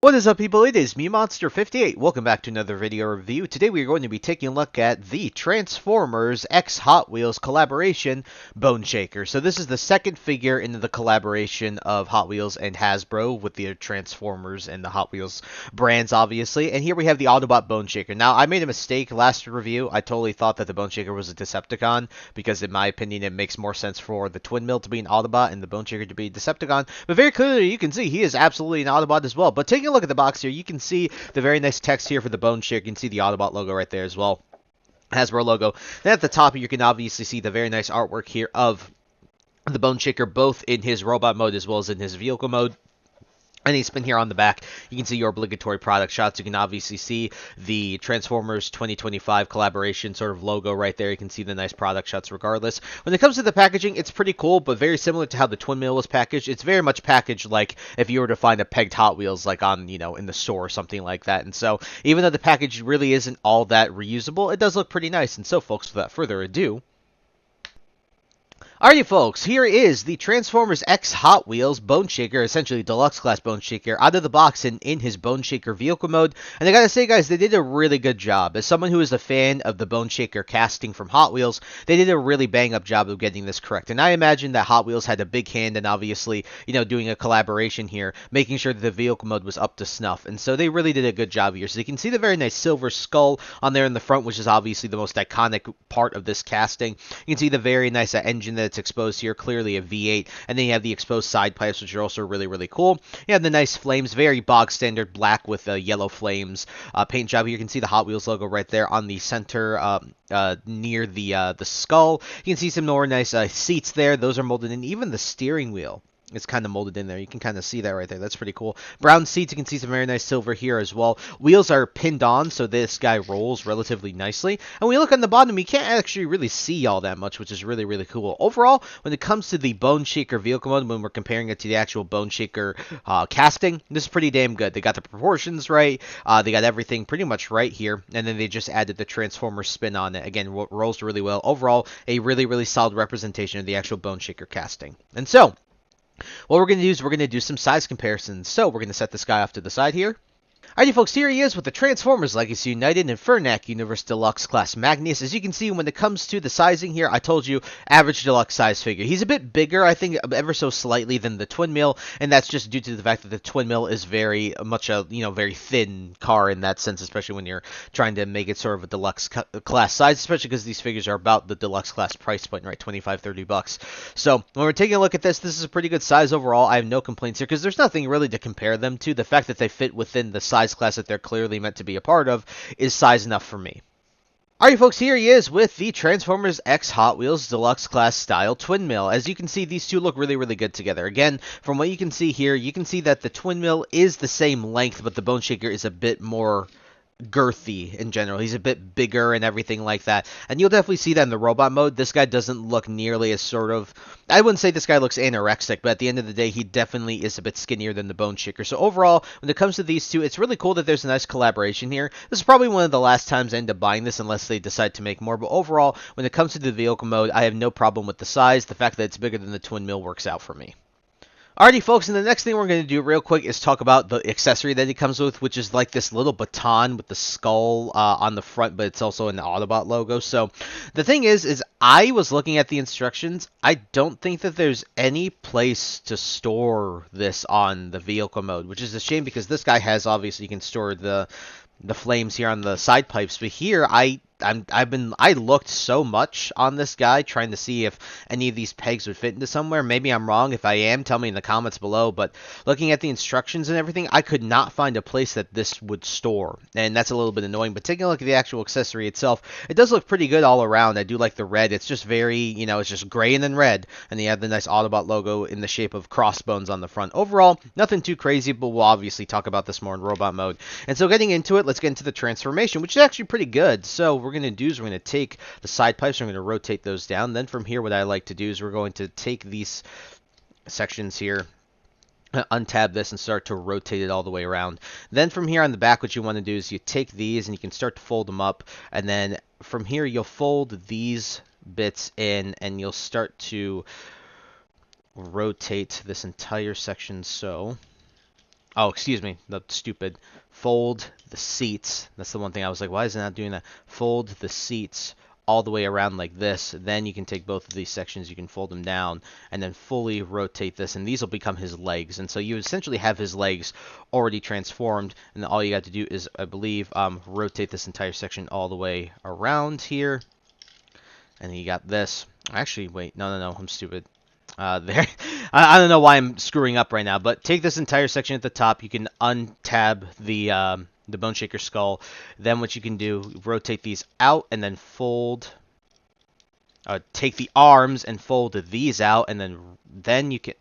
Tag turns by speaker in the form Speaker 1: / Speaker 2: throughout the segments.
Speaker 1: What is up, people? It is me, Monster58. Welcome back to another video review. Today we are going to be taking a look at the Transformers X Hot Wheels collaboration Bone Shaker. So this is the second figure in the collaboration of Hot Wheels and Hasbro with the Transformers and the Hot Wheels brands, obviously. And here we have the Autobot Bone Shaker. Now, I made a mistake last review. I totally thought that the Bone Shaker was a Decepticon because, in my opinion, it makes more sense for the Twin Mill to be an Autobot and the Bone Shaker to be a Decepticon. But very clearly, you can see he is absolutely an Autobot as well. But taking a look at the box here, you can see the very nice text here for the Bone Shaker. You can see the Autobot logo right there as well. Hasbro logo. Then at the top, you can obviously see the very nice artwork here of the Bone Shaker, both in his robot mode as well as in his vehicle mode. And he's been here on the back. You can see your obligatory product shots. You can obviously see the Transformers 2025 collaboration sort of logo right there. You can see the nice product shots regardless. When it comes to the packaging, it's pretty cool, but very similar to how the Twin Mill was packaged. It's very much packaged like if you were to find a pegged Hot Wheels like on, in the store or something like that. And so even though the package really isn't all that reusable, it does look pretty nice. And so, folks, without further ado, alrighty, folks, here is the Transformers X Hot Wheels Bone Shaker, essentially deluxe class Bone Shaker, out of the box and in his Bone Shaker vehicle mode. And I gotta say, guys, they did a really good job. As someone who is a fan of the Bone Shaker casting from Hot Wheels, they did a really bang-up job of getting this correct. And I imagine that Hot Wheels had a big hand in obviously, doing a collaboration here, making sure that the vehicle mode was up to snuff. And so they really did a good job here. So you can see the very nice silver skull on there in the front, which is obviously the most iconic part of this casting. You can see the very nice engine that it's exposed here, clearly a V8, and then you have the exposed side pipes, which are also really, really cool. You have the nice flames, very bog standard black with yellow flames paint job. You can see the Hot Wheels logo right there on the center near the skull. You can see some more nice seats there. Those are molded in. Even the steering wheel, it's kind of molded in there. You can kind of see that right there. That's pretty cool. Brown seats, you can see some very nice silver here as well. Wheels are pinned on, so this guy rolls relatively nicely. And when you look on the bottom, you can't actually really see all that much, which is really, really cool. Overall, when it comes to the Bone Shaker vehicle mode, when we're comparing it to the actual Bone Shaker casting, this is pretty damn good. They got the proportions right. They got everything pretty much right here. And then they just added the Transformer spin on it. Again, rolls really well. Overall, a really, really solid representation of the actual Bone Shaker casting. And so, what we're going to do is we're going to do some size comparisons. So we're going to set this guy off to the side here. Alrighty, folks, here he is with the Transformers Legacy United and Furnac Universe Deluxe Class Magnus. As you can see, when it comes to the sizing here, I told you, average deluxe size figure. He's a bit bigger, I think, ever so slightly than the Twin Mill, and that's just due to the fact that the Twin Mill is very much a, very thin car in that sense, especially when you're trying to make it sort of a deluxe class size, especially because these figures are about the deluxe class price point, right, 25, 30 bucks. So when we're taking a look at this, this is a pretty good size overall. I have no complaints here because there's nothing really to compare them to. The fact that they fit within the size class that they're clearly meant to be a part of is size enough for me. Alright, folks, here he is with the Transformers X Hot Wheels Deluxe Class Style Twin Mill. As you can see, these two look really, really good together. Again, from what you can see here, you can see that the Twin Mill is the same length, but the Bone Shaker is a bit more girthy in general. He's a bit bigger and everything like that. And you'll definitely see that in the robot mode. This guy doesn't look nearly as sort of... I wouldn't say this guy looks anorexic, but at the end of the day, he definitely is a bit skinnier than the Bone Shaker. So overall, when it comes to these two, it's really cool that there's a nice collaboration here. This is probably one of the last times I end up buying this unless they decide to make more. But overall, when it comes to the vehicle mode, I have no problem with the size. The fact that it's bigger than the Twin Mill works out for me. Alrighty, folks, and the next thing we're going to do real quick is talk about the accessory that it comes with, which is like this little baton with the skull on the front, but it's also an Autobot logo. So the thing is I was looking at the instructions. I don't think that there's any place to store this on the vehicle mode, which is a shame because this guy has, obviously, you can store the flames here on the side pipes, but here I looked so much on this guy trying to see if any of these pegs would fit into somewhere. Maybe I'm wrong. If I am, tell me in the comments below. But looking at the instructions and everything, I could not find a place that this would store. And that's a little bit annoying. But taking a look at the actual accessory itself, it does look pretty good all around. I do like the red. It's just very, it's just gray and then red. And you have the nice Autobot logo in the shape of crossbones on the front. Overall, nothing too crazy, but we'll obviously talk about this more in robot mode. And so getting into it, let's get into the transformation, which is actually pretty good. So we're going to do is we're going to take the side pipes, we're going to rotate those down. Then from here, what I like to do is we're going to take these sections here, untab this, and start to rotate it all the way around. Then from here on the back, what you want to do is you take these and you can start to fold them up. And then from here, you'll fold these bits in and you'll start to rotate this entire section so. Oh, excuse me, the stupid. Fold the seats. That's the one thing I was like, why is it not doing that? Fold the seats all the way around like this. Then you can take both of these sections, you can fold them down, and then fully rotate this, and these will become his legs. And so you essentially have his legs already transformed, and all you got to do is, I believe, rotate this entire section all the way around here. And you got this. Actually, wait, no, I'm stupid. There. I don't know why I'm screwing up right now, but take this entire section at the top. You can untab the Bone Shaker skull. Then what you can do, rotate these out and then fold. Take the arms and fold these out, and then you can.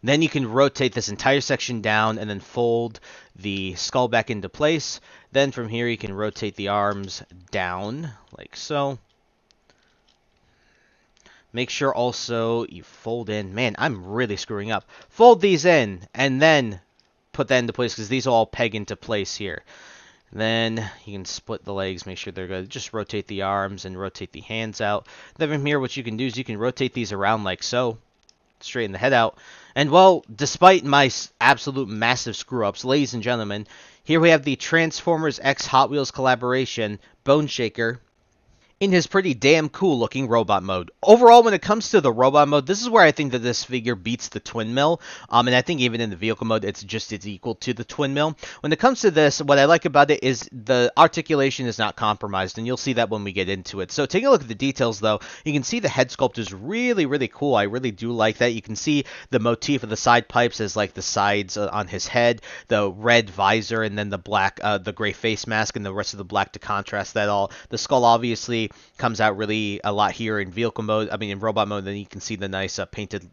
Speaker 1: Then you can rotate this entire section down and then fold the skull back into place. Then from here you can rotate the arms down like so. Make sure also you fold in. Man, I'm really screwing up. Fold these in and then put that into place because these will all peg into place here. Then you can split the legs, make sure they're good. Just rotate the arms and rotate the hands out. Then from here what you can do is you can rotate these around like so. Straighten the head out. And well, despite my absolute massive screw-ups, ladies and gentlemen, here we have the Transformers X Hot Wheels collaboration, Bone Shaker, in his pretty damn cool looking robot mode. Overall, when it comes to the robot mode, this is where I think that this figure beats the twin mill. And I think even in the vehicle mode, it's just as equal to the twin mill. When it comes to this, what I like about it is the articulation is not compromised, and you'll see that when we get into it. So take a look at the details, though. You can see the head sculpt is really, really cool. I really do like that. You can see the motif of the side pipes as like the sides on his head, the red visor, and then the black, the gray face mask, and the rest of the black to contrast that all. The skull obviously comes out really a lot here in vehicle mode. I mean, in robot mode, then you can see the nice painted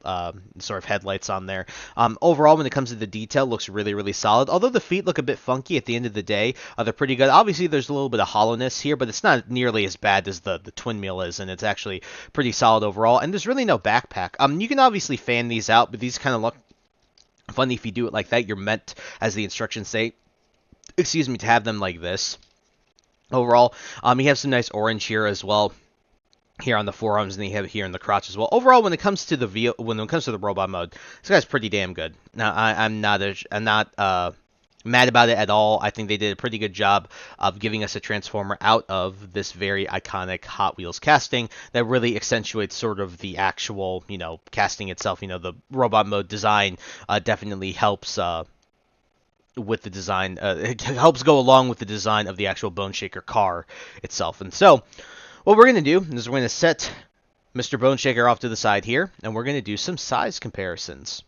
Speaker 1: sort of headlights on there. Overall, when it comes to the detail, looks really, really solid. Although the feet look a bit funky at the end of the day, they're pretty good. Obviously, there's a little bit of hollowness here, but it's not nearly as bad as the twin mill is, and it's actually pretty solid overall. And there's really no backpack. You can obviously fan these out, but these kind of look funny if you do it like that. You're meant, as the instructions say, excuse me, to have them like this. Overall, you have some nice orange here as well, here on the forearms, and you have it here in the crotch as well. Overall, when it comes to the robot mode, this guy's pretty damn good. Now, I'm not mad about it at all. I think they did a pretty good job of giving us a Transformer out of this very iconic Hot Wheels casting that really accentuates sort of the actual, casting itself. The robot mode design definitely helps. With the design, it helps go along with the design of the actual Bone Shaker car itself. And so, what we're going to do is we're going to set Mr. Bone Shaker off to the side here, and we're going to do some size comparisons.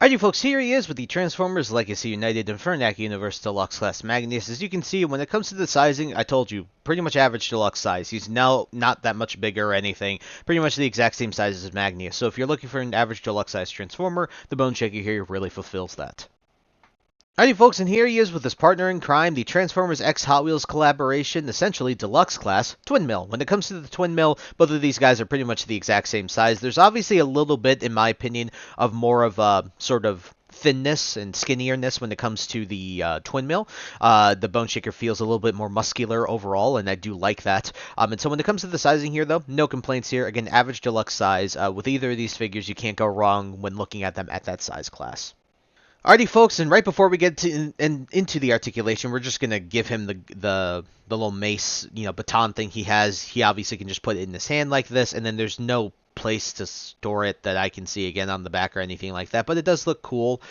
Speaker 1: Alrighty folks, here he is with the Transformers Legacy United Infernac Universe Deluxe Class Magnus. As you can see, when it comes to the sizing, I told you, pretty much average deluxe size. He's now not that much bigger or anything, pretty much the exact same size as Magnus. So if you're looking for an average deluxe size Transformer, the Bone Shaker here really fulfills that. Alrighty folks, and here he is with his partner in crime, the Transformers X Hot Wheels collaboration, essentially deluxe class, Twin Mill. When it comes to the Twin Mill, both of these guys are pretty much the exact same size. There's obviously a little bit, in my opinion, of more of a sort of thinness and skinnierness when it comes to the Twin Mill. The Bone Shaker feels a little bit more muscular overall, and I do like that. And so when it comes to the sizing here, though, no complaints here. Again, average deluxe size. With either of these figures, you can't go wrong when looking at them at that size class. Alrighty, folks, and right before we get into the articulation, we're just gonna give him the little mace, baton thing he has. He obviously can just put it in his hand like this, and then there's no place to store it that I can see again on the back or anything like that, but it does look cool.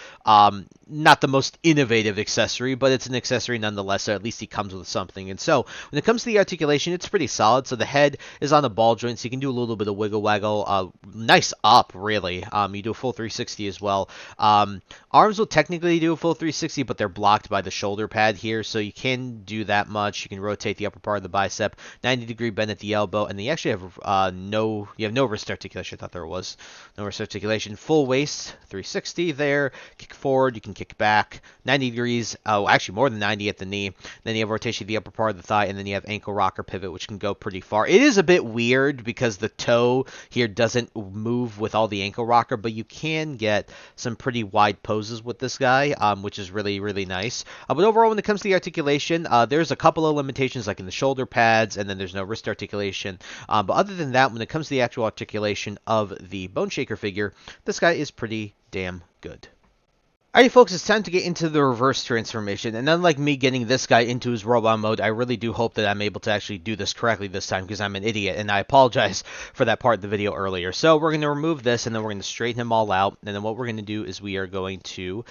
Speaker 1: Not the most innovative accessory, but it's an accessory nonetheless, so at least he comes with something. And so when it comes to the articulation, it's pretty solid. So the head is on a ball joint, so you can do a little bit of wiggle waggle. Nice up, really. You do a full 360 as well. Arms will technically do a full 360, but they're blocked by the shoulder pad here, so you can do that much. You can rotate the upper part of the bicep, 90-degree bend at the elbow, and you actually have no wrist articulation. I thought there was no wrist articulation. Full waist, 360 there. Kick forward, you can kick back 90 degrees. Oh, actually more than 90 at the knee. Then you have rotation of the upper part of the thigh, and then you have ankle rocker pivot, which can go pretty far. It is a bit weird because the toe here doesn't move with all the ankle rocker, but you can get some pretty wide poses with this guy, which is really, really nice. But overall, when it comes to the articulation, there's a couple of limitations, like in the shoulder pads, and then there's no wrist articulation. But other than that, when it comes to the actual articulation of the Bone Shaker figure, this guy is pretty damn good. Alright folks, it's time to get into the reverse transformation, and unlike me getting this guy into his robot mode, I really do hope that I'm able to actually do this correctly this time, because I'm an idiot, and I apologize for that part of the video earlier. So we're going to remove this, and then we're going to straighten him all out, and then what we're going to do is we are going to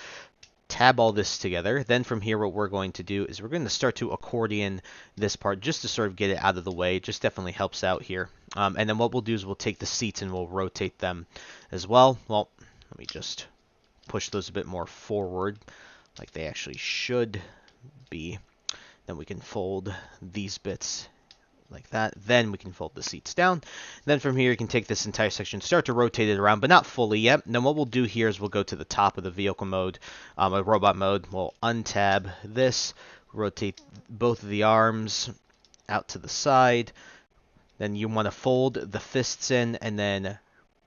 Speaker 1: tab all this together. Then from here, what we're going to do is we're going to start to accordion this part just to sort of get it out of the way. It just definitely helps out here. And then what we'll do is we'll take the seats and we'll rotate them as well. Well, let me just push those a bit more forward like they actually should be. Then we can fold these bits like that. Then we can fold the seats down. Then from here you can take this entire section, start to rotate it around, but not fully yet. And then what we'll do here is we'll go to the top of the vehicle mode, robot mode. We'll untab this, rotate both of the arms out to the side. Then you want to fold the fists in and then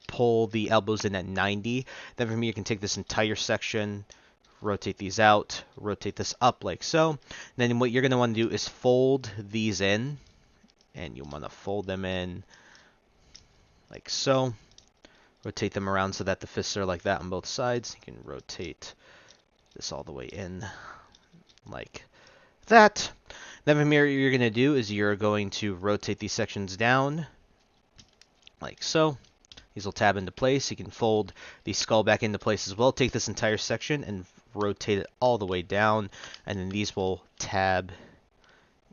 Speaker 1: pull the elbows in at 90. Then from here you can take this entire section, rotate these out, rotate this up like so. And then what you're going to want to do is fold these in, and you want to fold them in like so. Rotate them around so that the fists are like that on both sides. You can rotate this all the way in like that. Then from here, what you're going to do is you're going to rotate these sections down like so. These will tab into place. You can fold the skull back into place as well. Take this entire section and rotate it all the way down, and then these will tab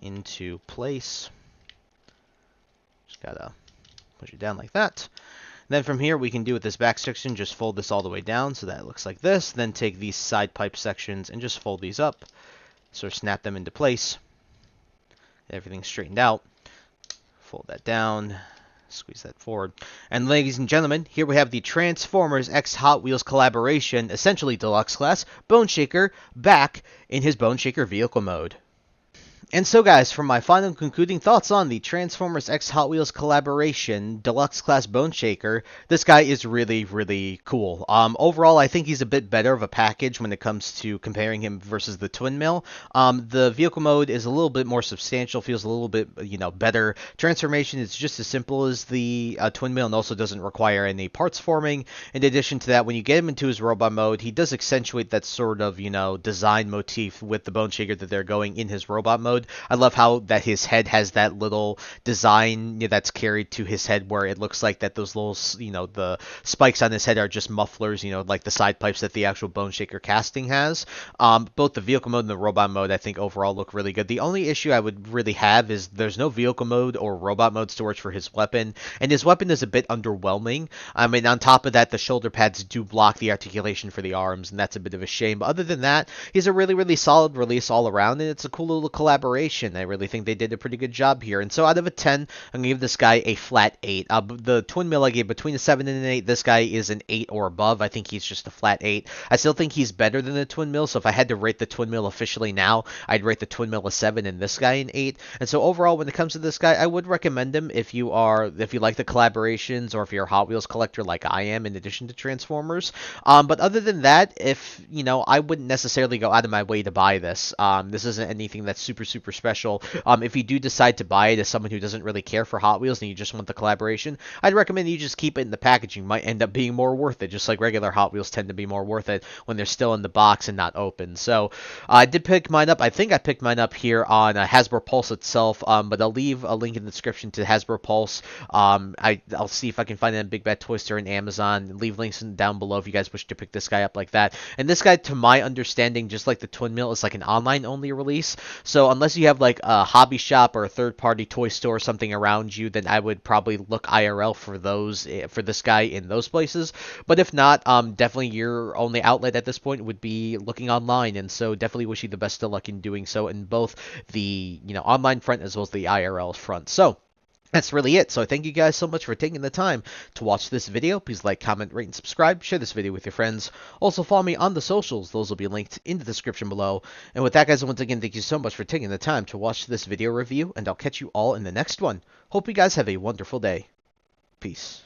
Speaker 1: into place. Just gotta push it down like that. Then from here, we can do with this back section, just fold this all the way down so that it looks like this. Then take these side pipe sections and just fold these up. So snap them into place. Everything's straightened out. Fold that down. Squeeze that forward. And ladies and gentlemen, here we have the Transformers X Hot Wheels collaboration, essentially deluxe class, Bone Shaker, back in his Bone Shaker vehicle mode. And so guys, for my final concluding thoughts on the Transformers X Hot Wheels collaboration, Deluxe Class Bone Shaker, this guy is really, really cool. Overall, I think he's a bit better of a package when it comes to comparing him versus the Twin Mill. The vehicle mode is a little bit more substantial, feels a little bit, better. Transformation is just as simple as the Twin Mill and also doesn't require any parts forming. In addition to that, when you get him into his robot mode, he does accentuate that sort of, design motif with the Bone Shaker that they're going in his robot mode. I love how that his head has that little design that's carried to his head where it looks like that those little, the spikes on his head are just mufflers, like the side pipes that the actual Bone Shaker casting has. Both the vehicle mode and the robot mode, I think, overall look really good. The only issue I would really have is there's no vehicle mode or robot mode storage for his weapon, and his weapon is a bit underwhelming. I mean, on top of that, the shoulder pads do block the articulation for the arms, and that's a bit of a shame. But other than that, he's a really, really solid release all around, and it's a cool little collaboration. I really think they did a pretty good job here. And so out of a 10, I'm going to give this guy a flat 8. The Twin Mill I gave between a 7 and an 8. This guy is an 8 or above. I think he's just a flat 8. I still think he's better than the Twin Mill, so if I had to rate the Twin Mill officially now, I'd rate the Twin Mill a 7 and this guy an 8. And so overall, when it comes to this guy, I would recommend him if you like the collaborations or if you're a Hot Wheels collector like I am, in addition to Transformers. But other than that, I wouldn't necessarily go out of my way to buy this. This isn't anything that's super special. If you do decide to buy it as someone who doesn't really care for Hot Wheels and you just want the collaboration, I'd recommend you just keep it in the packaging. Might end up being more worth it, just like regular Hot Wheels tend to be more worth it when they're still in the box and not open. So I did pick mine up. I think I picked mine up here on Hasbro Pulse itself, but I'll leave a link in the description to Hasbro Pulse. I'll see if I can find it on Big Bad Toy Store and Amazon. Leave links down below if you guys wish to pick this guy up like that. And this guy, to my understanding, just like the Twin Mill, is like an online only release. So unless you have like a hobby shop or a third-party toy store or something around you, then I would probably look IRL for this guy in those places. But if not, definitely your only outlet at this point would be looking online, and so definitely wish you the best of luck in doing so in both the online front as well as the IRL front. So That's really it. So I thank you guys so much for taking the time to watch this video. Please like, comment, rate, and subscribe. Share this video with your friends. Also follow me on the socials. Those will be linked in the description below. And with that, guys, once again, thank you so much for taking the time to watch this video review, and I'll catch you all in the next one. Hope you guys have a wonderful day. Peace.